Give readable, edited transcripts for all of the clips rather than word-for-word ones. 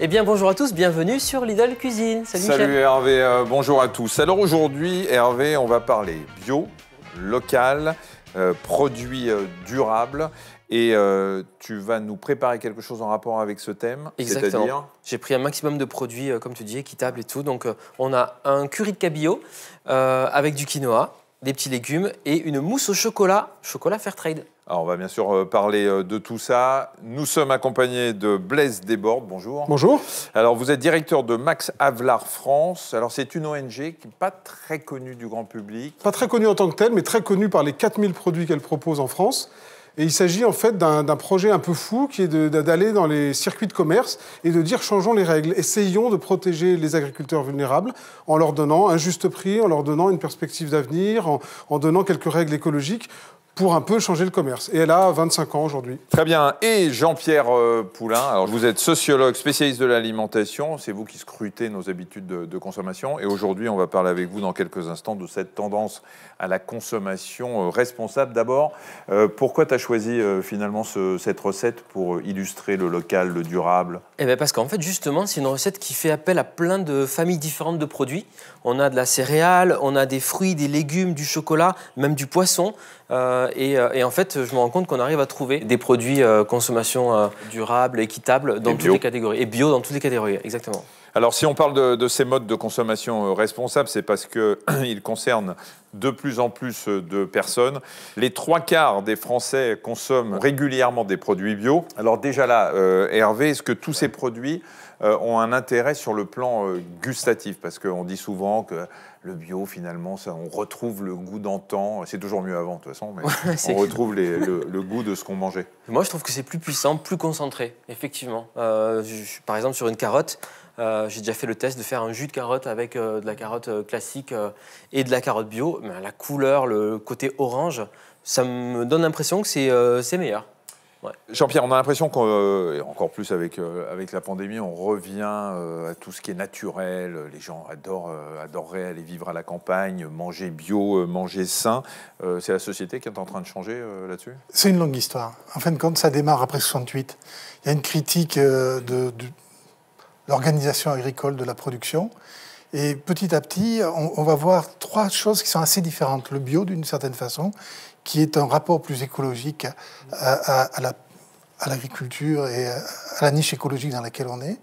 Eh bien bonjour à tous, bienvenue sur Lidl Cuisine. Salut Michel. Salut Hervé, bonjour à tous. Alors aujourd'hui Hervé, on va parler bio, local, produits durables. Et tu vas nous préparer quelque chose en rapport avec ce thème. Exactement. J'ai pris un maximum de produits, comme tu dis, équitables et tout. Donc on a un curry de cabillaud avec du quinoa, des petits légumes et une mousse au chocolat Fairtrade. Alors on va bien sûr parler de tout ça. Nous sommes accompagnés de Blaise Desbordes. Bonjour. Bonjour. Alors vous êtes directeur de Max Havelaar France. Alors c'est une ONG qui n'est pas très connue du grand public. Pas très connue en tant que telle, mais très connue par les 4000 produits qu'elle propose en France. Et il s'agit en fait d'un projet un peu fou qui est d'aller dans les circuits de commerce et de dire changeons les règles, essayons de protéger les agriculteurs vulnérables en leur donnant un juste prix, en leur donnant une perspective d'avenir, en donnant quelques règles écologiques pour un peu changer le commerce. Et elle a 25 ans aujourd'hui. Très bien. Et Jean-Pierre Poulain, alors vous êtes sociologue, spécialiste de l'alimentation. C'est vous qui scrutez nos habitudes de consommation. Et aujourd'hui, on va parler avec vous dans quelques instants de cette tendance à la consommation responsable. D'abord, pourquoi tu as choisi finalement cette recette pour illustrer le local, le durable? Eh bien parce qu'en fait, justement, c'est une recette qui fait appel à plein de familles différentes de produits. On a de la céréale, on a des fruits, des légumes, du chocolat, même du poisson. Et en fait, je me rends compte qu'on arrive à trouver des produits consommation durable, équitable dans toutes les catégories. Et bio dans toutes les catégories, exactement. Alors, si on parle de ces modes de consommation responsables, c'est parce qu'ils concernent de plus en plus de personnes. Les 3/4 des Français consomment régulièrement des produits bio. Alors déjà là, Hervé, est-ce que tous ces produits ont un intérêt sur le plan gustatif? Parce qu'on dit souvent que le bio, finalement, on retrouve le goût d'antan. C'est toujours mieux avant, de toute façon, mais on retrouve le goût de ce qu'on mangeait. Moi, je trouve que c'est plus puissant, plus concentré, effectivement. Par exemple, sur une carotte, j'ai déjà fait le test de faire un jus de carotte avec de la carotte classique et de la carotte bio. Mais la couleur, le côté orange, ça me donne l'impression que c'est meilleur. Ouais. Jean-Pierre, on a l'impression qu'encore plus avec la pandémie, on revient à tout ce qui est naturel. Les gens adoreraient aller vivre à la campagne, manger bio, manger sain. C'est la société qui est en train de changer là-dessus? C'est une longue histoire. En fin de compte, ça démarre après 68. Il y a une critique de l'organisation agricole de la production. Et petit à petit, on va voir trois choses qui sont assez différentes. Le bio, d'une certaine façon, qui est un rapport plus écologique à l'agriculture et à la niche écologique dans laquelle on est.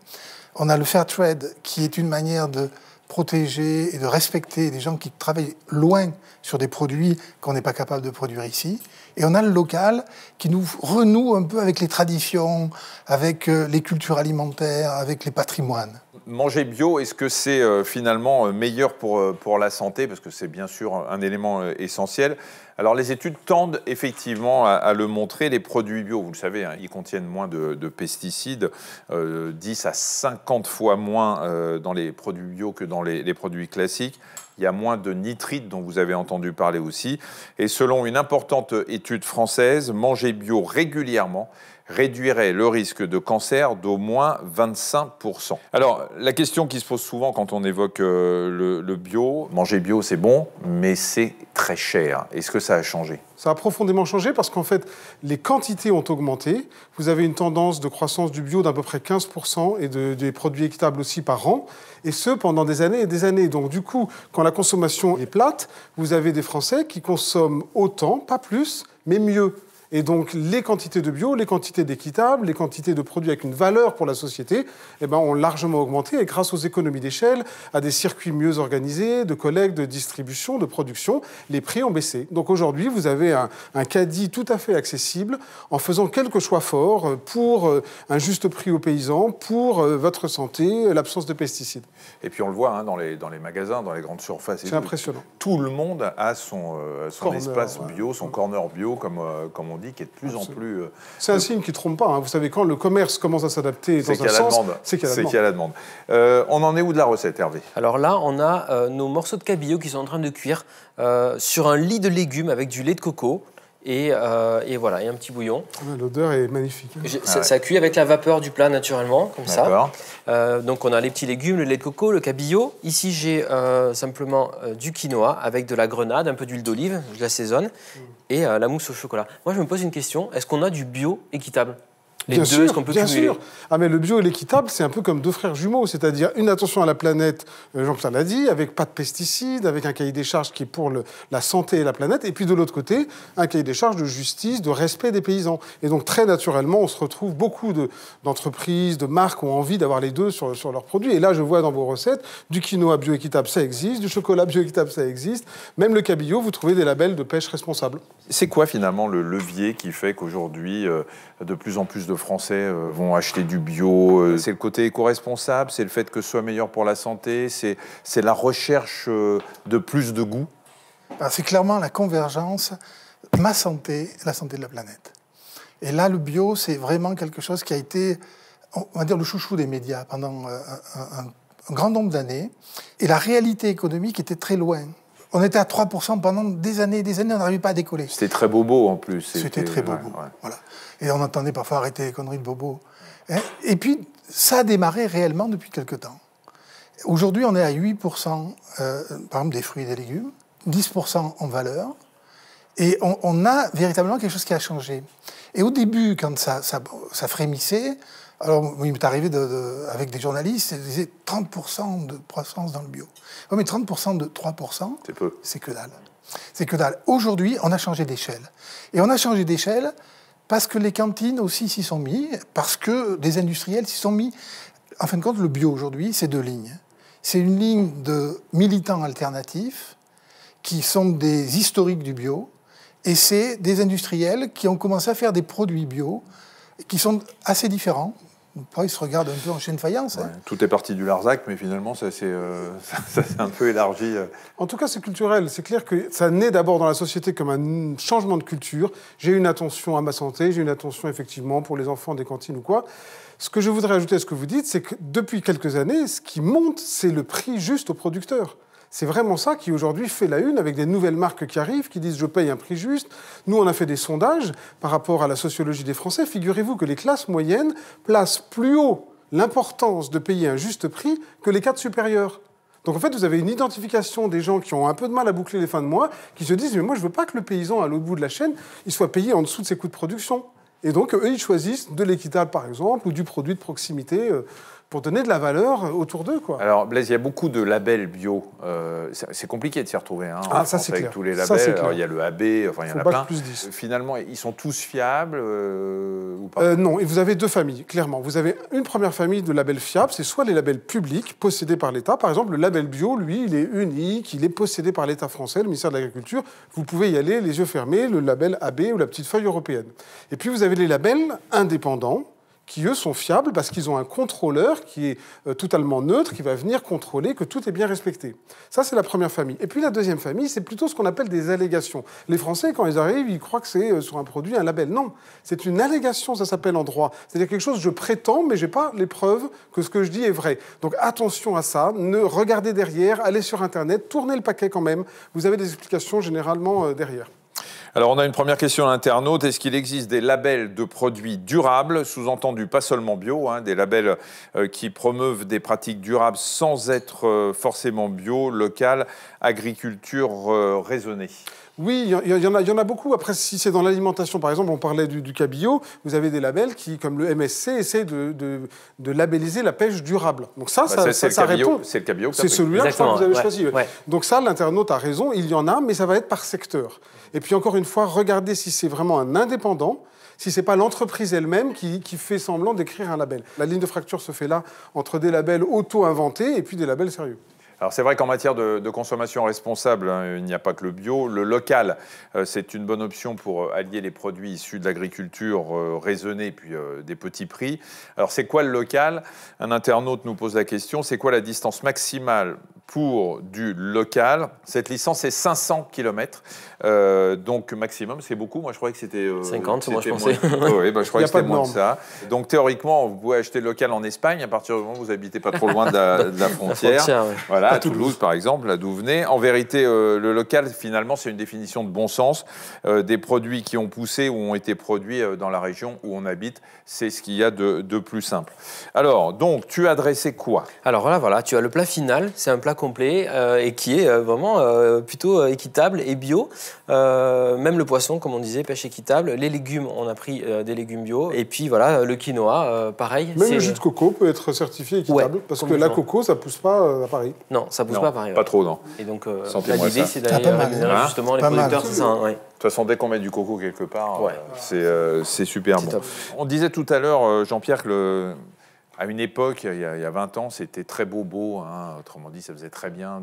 On a le fair trade, qui est une manière de protéger et de respecter les gens qui travaillent loin sur des produits qu'on n'est pas capable de produire ici. Et on a le local qui nous renoue un peu avec les traditions, avec les cultures alimentaires, avec les patrimoines. Manger bio, est-ce que c'est finalement meilleur pour la santé? Parce que c'est bien sûr un élément essentiel. Alors les études tendent effectivement à le montrer. Les produits bio, vous le savez, hein, ils contiennent moins de pesticides, 10 à 50 fois moins dans les produits bio que dans les produits classiques. Il y a moins de nitrites dont vous avez entendu parler aussi. Et selon une importante étude française, manger bio régulièrement réduirait le risque de cancer d'au moins 25%. Alors, la question qui se pose souvent quand on évoque le bio, manger bio c'est bon, mais c'est très cher. Est-ce que ça a changé ? Ça a profondément changé parce qu'en fait, les quantités ont augmenté. Vous avez une tendance de croissance du bio d'à peu près 15% et des produits équitables aussi par an. Et ce, pendant des années et des années. Donc du coup, quand la consommation est plate, vous avez des Français qui consomment autant, pas plus, mais mieux. Et donc, les quantités de bio, les quantités d'équitable, les quantités de produits avec une valeur pour la société, ont largement augmenté. Et grâce aux économies d'échelle, à des circuits mieux organisés, de collecte, de distribution, de production, les prix ont baissé. Donc aujourd'hui, vous avez un caddie tout à fait accessible en faisant quelques choix forts pour un juste prix aux paysans, pour votre santé, l'absence de pesticides. Et puis on le voit hein, dans les magasins, dans les grandes surfaces. C'est impressionnant. Tout le monde a son espace bio, son corner bio, comme on dit, qui est de plus en plus... C'est un signe qui ne trompe pas. Hein. Vous savez, quand le commerce commence à s'adapter dans un sens, c'est qu'il y a la demande. On en est où de la recette, Hervé ? Alors là, on a nos morceaux de cabillaud qui sont en train de cuire sur un lit de légumes avec du lait de coco. Et voilà, et un petit bouillon. L'odeur est magnifique. Ça cuit avec la vapeur du plat naturellement, comme ça. Donc on a les petits légumes, le lait de coco, le cabillaud. Ici j'ai simplement du quinoa avec de la grenade, un peu d'huile d'olive, je l'assaisonne, et la mousse au chocolat. Moi je me pose une question, est-ce qu'on a du bio équitable ? Les deux, est-ce qu'on peut cumuler? Sûr. Ah, mais le bio et l'équitable, c'est un peu comme deux frères jumeaux, c'est-à-dire une attention à la planète, Jean-Pierre l'a dit, avec pas de pesticides, avec un cahier des charges qui est pour la santé et la planète, et puis de l'autre côté, un cahier des charges de justice, de respect des paysans. Et donc très naturellement, on se retrouve, beaucoup d'entreprises, de marques ont envie d'avoir les deux sur leurs produits. Et là, je vois dans vos recettes, du quinoa bio-équitable, ça existe, du chocolat bio-équitable, ça existe, même le cabillaud, vous trouvez des labels de pêche responsable. C'est quoi finalement le levier qui fait qu'aujourd'hui, de plus en plus de Français vont acheter du bio? C'est le côté éco-responsable, c'est le fait que ce soit meilleur pour la santé, c'est la recherche de plus de goût? C'est clairement la convergence, ma santé, la santé de la planète. Et là, le bio, c'est vraiment quelque chose qui a été, on va dire, le chouchou des médias pendant un grand nombre d'années. Et la réalité économique était très loin. On était à 3% pendant des années, on n'arrivait pas à décoller. C'était très bobo en plus. C'était très bobo, voilà. Et on entendait parfois arrêter les conneries de bobo. Et puis, ça a démarré réellement depuis quelque temps. Aujourd'hui, on est à 8%, par exemple, des fruits et des légumes, 10% en valeur, et on a véritablement quelque chose qui a changé. Et au début, quand ça frémissait, alors il m'est arrivé avec des journalistes, ils disaient 30% de croissance dans le bio. Oui, mais 30% de 3%, c'est peu. C'est que dalle. C'est que dalle. Aujourd'hui, on a changé d'échelle. Et on a changé d'échelle parce que les cantines aussi s'y sont mis, parce que des industriels s'y sont mis. En fin de compte, le bio aujourd'hui, c'est deux lignes. C'est une ligne de militants alternatifs qui sont des historiques du bio, et c'est des industriels qui ont commencé à faire des produits bio qui sont assez différents. Ils se regardent un peu en chaîne de faïence. Ouais, tout est parti du Larzac, mais finalement, ça s'est un peu élargi. En tout cas, c'est culturel. C'est clair que ça naît d'abord dans la société comme un changement de culture. J'ai une attention à ma santé, j'ai une attention effectivement pour les enfants des cantines ou quoi. Ce que je voudrais ajouter à ce que vous dites, c'est que depuis quelques années, ce qui monte, c'est le prix juste aux producteurs. C'est vraiment ça qui aujourd'hui fait la une avec des nouvelles marques qui arrivent, qui disent « je paye un prix juste ». Nous, on a fait des sondages par rapport à la sociologie des Français. Figurez-vous que les classes moyennes placent plus haut l'importance de payer un juste prix que les cadres supérieurs. Donc en fait, vous avez une identification des gens qui ont un peu de mal à boucler les fins de mois, qui se disent « mais moi, je ne veux pas que le paysan, à l'autre bout de la chaîne, il soit payé en dessous de ses coûts de production ». Et donc, eux, ils choisissent de l'équitable, par exemple, ou du produit de proximité pour donner de la valeur autour d'eux, quoi. Alors, Blaise, il y a beaucoup de labels bio. C'est compliqué de s'y retrouver. Hein, ah, ça, c'est clair. Avec tous les labels. Alors, il y a le AB, enfin, il y en a plein. Plus 10. Finalement, ils sont tous fiables ou pas? Non, et vous avez deux familles, clairement. Vous avez une première famille de labels fiables, c'est soit les labels publics, possédés par l'État. Par exemple, le label bio, lui, il est unique, il est possédé par l'État français, le ministère de l'Agriculture. Vous pouvez y aller les yeux fermés, le label AB ou la petite feuille européenne. Et puis, vous avez les labels indépendants, qui, eux, sont fiables parce qu'ils ont un contrôleur qui est totalement neutre, qui va venir contrôler que tout est bien respecté. Ça, c'est la première famille. Et puis la deuxième famille, c'est plutôt ce qu'on appelle des allégations. Les Français, quand ils arrivent, ils croient que c'est sur un produit un label. Non, c'est une allégation, ça s'appelle en droit. C'est-à-dire quelque chose, je prétends, mais je n'ai pas les preuves que ce que je dis est vrai. Donc attention à ça, ne regardez derrière, allez sur Internet, tournez le paquet quand même. Vous avez des explications généralement derrière. Alors, on a une première question à l'internaute. Est-ce qu'il existe des labels de produits durables, sous-entendu pas seulement bio, hein, des labels qui promeuvent des pratiques durables sans être forcément bio, local, agriculture raisonnée? Oui, il y en a beaucoup. Après, si c'est dans l'alimentation, par exemple, on parlait du cabillaud, vous avez des labels qui, comme le MSC, essaient de labelliser la pêche durable. Donc ça répond. C'est le cabillaud que c'est celui-là que vous avez choisi. Ouais. Donc ça, l'internaute a raison, il y en a, mais ça va être par secteur. Et puis encore une fois, regardez si c'est vraiment un indépendant, si ce n'est pas l'entreprise elle-même qui fait semblant d'écrire un label. La ligne de fracture se fait là entre des labels auto-inventés et puis des labels sérieux. Alors c'est vrai qu'en matière de consommation responsable, hein, il n'y a pas que le bio. Le local, c'est une bonne option pour allier les produits issus de l'agriculture raisonnée puis des petits prix. Alors c'est quoi le local? Un internaute nous pose la question, c'est quoi la distance maximale pour du local? Cette licence est 500 km, donc maximum, c'est beaucoup. Moi je croyais que c'était 50, moi je pensais. Oui, je croyais que c'était moins que ça. Donc théoriquement, vous pouvez acheter local en Espagne à partir du moment où vous n'habitez pas trop loin de la frontière. Ouais. Voilà. Voilà, à Toulouse, par exemple, là d'où vous venez. En vérité, le local, finalement, c'est une définition de bon sens. Des produits qui ont poussé ou ont été produits dans la région où on habite, c'est ce qu'il y a de plus simple. Alors, donc, tu as dressé quoi? Alors là, voilà, tu as le plat final, c'est un plat complet et qui est vraiment plutôt équitable et bio. Même le poisson, comme on disait, pêche équitable. Les légumes, on a pris des légumes bio. Et puis voilà, le quinoa, pareil. Même le jus de coco peut être certifié équitable, parce que la coco, ça ne pousse pas à Paris. Non, ça ne pousse pas à Paris. Pas trop, non. Et donc, l'idée, c'est d'aller rémunérer justement les producteurs. C'est ça, ouais. De toute façon, dès qu'on met du coco quelque part, c'est super bon. Top. On disait tout à l'heure, Jean-Pierre, qu'à une époque, il y a 20 ans, c'était très bobo. Hein. Autrement dit, ça faisait très bien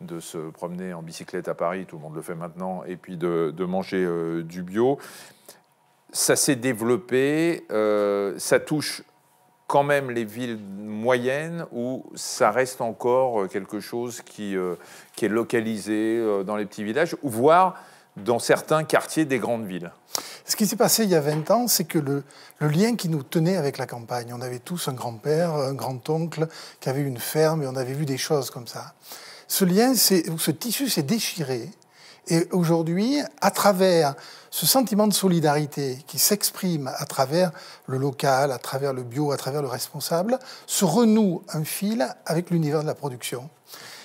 de se promener en bicyclette à Paris, tout le monde le fait maintenant, et puis de manger du bio. Ça s'est développé, ça touche quand même les villes moyennes ou ça reste encore quelque chose qui est localisé dans les petits villages, voire dans certains quartiers des grandes villes? Ce qui s'est passé il y a 20 ans, c'est que le lien qui nous tenait avec la campagne, on avait tous un grand-père, un grand-oncle qui avait une ferme et on avait vu des choses comme ça. Ce lien, ce tissu s'est déchiré et aujourd'hui, à travers ce sentiment de solidarité qui s'exprime à travers le local, à travers le bio, à travers le responsable, se renoue un fil avec l'univers de la production.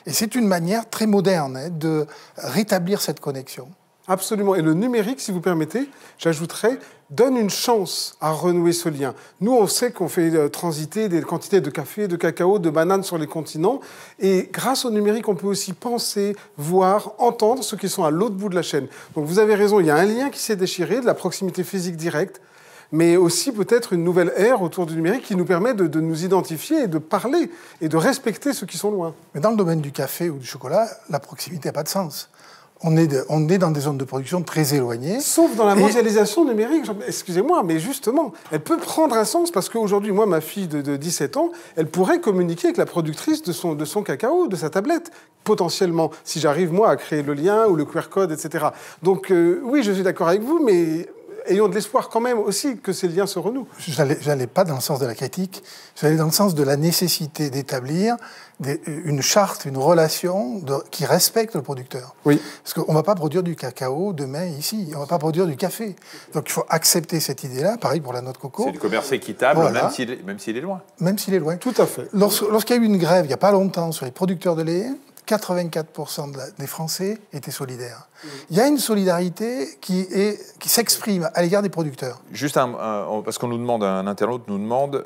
Et c'est une manière très moderne de rétablir cette connexion. Absolument. Et le numérique, si vous permettez, j'ajouterais, donne une chance à renouer ce lien. Nous, on sait qu'on fait transiter des quantités de café, de cacao, de bananes sur les continents. Et grâce au numérique, on peut aussi penser, voir, entendre ceux qui sont à l'autre bout de la chaîne. Donc vous avez raison, il y a un lien qui s'est déchiré, de la proximité physique directe, mais aussi peut-être une nouvelle ère autour du numérique qui nous permet de nous identifier et de parler et de respecter ceux qui sont loin. Mais dans le domaine du café ou du chocolat, la proximité n'a pas de sens. On est dans des zones de production très éloignées. Sauf dans la mondialisation numérique. Excusez-moi, mais justement, elle peut prendre un sens parce qu'aujourd'hui, moi, ma fille de 17 ans, elle pourrait communiquer avec la productrice de son cacao, de sa tablette, potentiellement, si j'arrive, moi, à créer le lien ou le QR code, etc. Donc, oui, je suis d'accord avec vous, mais ayons de l'espoir quand même aussi que ces liens se renouent. Je n'allais pas dans le sens de la critique, j'allais dans le sens de la nécessité d'établir une charte, une relation qui respecte le producteur. Oui. Parce qu'on ne va pas produire du cacao demain ici, on ne va pas produire du café. Donc il faut accepter cette idée-là, pareil pour la noix de coco. C'est du commerce équitable, voilà. même s'il est loin. Même s'il est loin. Tout à fait. Lorsqu'il y a eu une grève, il n'y a pas longtemps, sur les producteurs de lait, 84% des Français étaient solidaires. Il y a une solidarité qui s'exprime à l'égard des producteurs. Juste parce qu'on nous demande, un internaute nous demande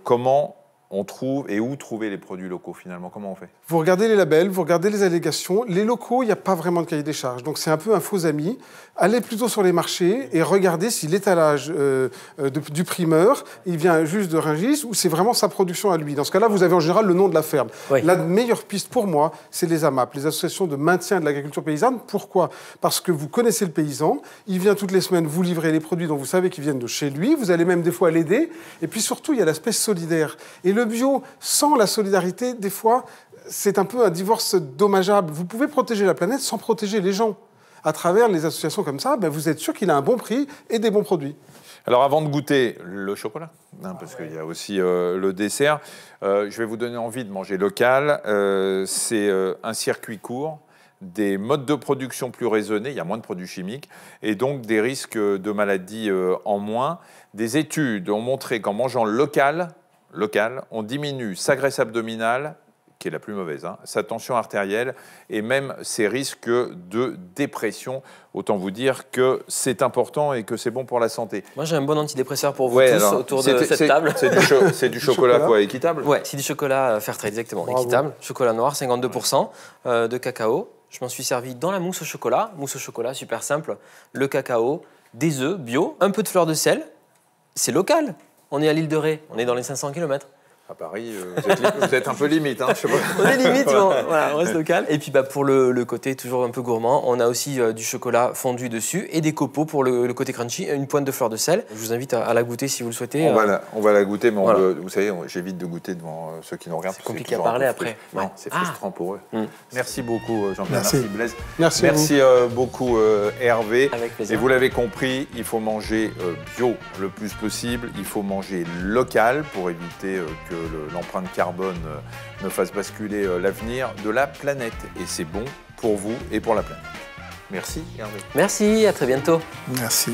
comment on trouve et où trouver les produits locaux finalement. Comment on fait? Vous regardez les labels, vous regardez les allégations. Les locaux, il n'y a pas vraiment de cahier des charges. Donc c'est un peu un faux ami. Allez plutôt sur les marchés et regardez si l'étalage du primeur, il vient juste de Rungis ou c'est vraiment sa production à lui. Dans ce cas-là, vous avez en général le nom de la ferme. Oui. La meilleure piste pour moi, c'est les AMAP, les associations de maintien de l'agriculture paysanne. Pourquoi? Parce que vous connaissez le paysan, il vient toutes les semaines vous livrer les produits dont vous savez qu'ils viennent de chez lui, vous allez même des fois l'aider. Et puis surtout, il y a l'aspect solidaire. Et le bio, sans la solidarité, des fois, c'est un peu un divorce dommageable. Vous pouvez protéger la planète sans protéger les gens. À travers les associations comme ça, vous êtes sûr qu'il a un bon prix et des bons produits. Alors avant de goûter le chocolat, parce qu'il y a aussi le dessert, je vais vous donner envie de manger local. C'est un circuit court, des modes de production plus raisonnés, il y a moins de produits chimiques, et donc des risques de maladies en moins. Des études ont montré qu'en mangeant local, on diminue sa graisse abdominale, qui est la plus mauvaise, sa tension artérielle et même ses risques de dépression. Autant vous dire que c'est important et que c'est bon pour la santé. Moi, j'ai un bon antidépresseur pour vous tous autour de cette table. C'est du chocolat quoi, équitable? Ouais, c'est du chocolat Fairtrade, exactement, Bravo. équitable. Chocolat noir, 52% de cacao. Je m'en suis servi dans la mousse au chocolat. Mousse au chocolat, super simple. Le cacao, des œufs bio, un peu de fleur de sel. C'est local. On est à l'île de Ré, on est dans les 500 km. À Paris, vous êtes un peu limite, je sais pas. On est limite, bon, voilà, on reste local. Et puis pour le côté toujours un peu gourmand, on a aussi du chocolat fondu dessus et des copeaux pour le côté crunchy, une pointe de fleur de sel. Je vous invite à la goûter si vous le souhaitez. On va la goûter, mais voilà. vous savez, j'évite de goûter devant ceux qui nous regardent. C'est compliqué à parler après. Non, Ouais. c'est frustrant pour eux. Merci beaucoup, Jean-Pierre. Merci. Merci Blaise. Merci beaucoup, Hervé. Avec plaisir. Et vous l'avez compris, il faut manger bio le plus possible. Il faut manger local pour éviter que l'empreinte carbone ne fasse basculer l'avenir de la planète. Et c'est bon pour vous et pour la planète. Merci Hervé. Merci, à très bientôt. Merci.